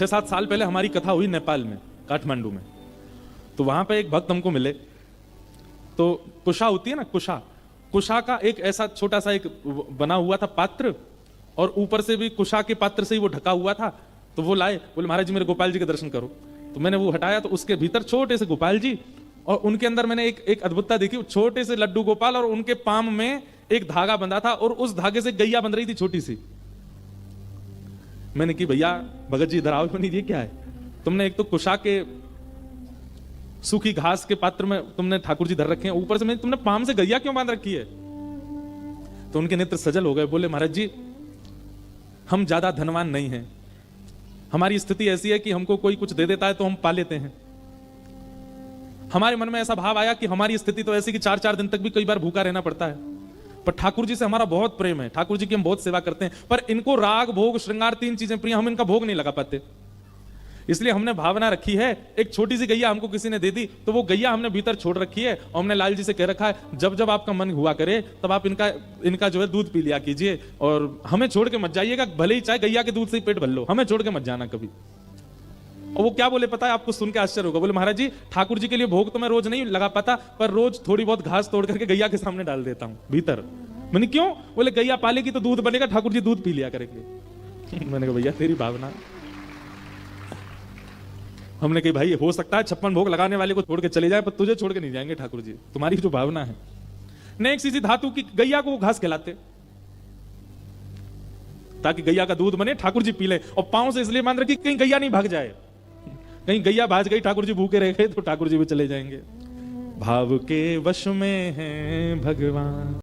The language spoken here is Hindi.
6-7 साल पहले हमारी कथा हुई नेपाल में, काठमांडू में। तो वहां पे एक भक्त हमको मिले। तो कुशा होती है ना, कुशा का एक ऐसा छोटा सा एक बना हुआ था पात्र, और ऊपर से भी कुशा के पात्र से ही वो ढका हुआ था। तो वो लाए, बोले महाराज जी मेरे गोपाल जी के दर्शन करो। तो मैंने वो हटाया, तो उसके भीतर छोटे से गोपाल जी, और उनके अंदर मैंने एक अद्भुतता देखी, छोटे से लड्डू गोपाल, और उनके पाम में एक धागा बंधा था, और उस धागे से गैया बंध रही थी छोटी सी। मैंने कि भैया भगत जी इधर आओ, ये क्या है? तुमने एक तो कुशा के सूखी घास के पात्र में तुमने ठाकुर जी धर रखे हैं, ऊपर से तुमने पाम से गैया क्यों बांध रखी है? तो उनके नेत्र सजल हो गए, बोले महाराज जी हम ज्यादा धनवान नहीं हैं, हमारी स्थिति ऐसी है कि हमको कोई कुछ दे देता है तो हम पा लेते हैं। हमारे मन में ऐसा भाव आया कि हमारी स्थिति तो ऐसी कि 4-4 दिन तक भी कई बार भूखा रहना पड़ता है, पर ठाकुर जी से हमारा बहुत प्रेम है, ठाकुर जी की हम बहुत सेवा करते हैं, पर इनको राग भोग श्रृंगार 3 चीजें प्रिय, हम इनका भोग नहीं लगा पाते। इसलिए हमने भावना रखी है, एक छोटी सी गैया हमको किसी ने दे दी, तो वो गैया हमने भीतर छोड़ रखी है, और हमने लाल जी से कह रखा है जब जब आपका मन हुआ करे तब आप इनका जो है दूध पी लिया कीजिए, और हमें छोड़ के मत जाइएगा, भले ही चाहे गैया के दूध से ही पेट भर लो, हमें छोड़ के मत जाना कभी। और वो क्या बोले पता है आपको? सुन के आश्चर्य होगा। बोले महाराज जी ठाकुर जी के लिए भोग तो मैं रोज नहीं लगा पाता, पर रोज थोड़ी बहुत घास तोड़ करके गैया के सामने डाल देता हूं भीतर। मैंने क्यों? बोले गैया पालेगी तो दूध बनेगा, ठाकुर जी दूध पी लिया करेंगे। मैंने कहा भैया तेरी भावना। हमने कहा भाई हो सकता है 56 भोग लगाने वाले को छोड़ के चले जाए, पर तुझे छोड़ के नहीं जाएंगे ठाकुर जी, तुम्हारी जो भावना है। नेक्स्ट इसी धातु की गैया को घास खिलाते ताकि गैया का दूध बने, ठाकुर जी पी ले, और पांव से इसलिए बांध रखी कहीं गैया नहीं भाग जाए, कहीं गैया भाग गई ठाकुर जी भूखे रह गए तो ठाकुर जी भी चले जाएंगे। भाव के वश में है भगवान।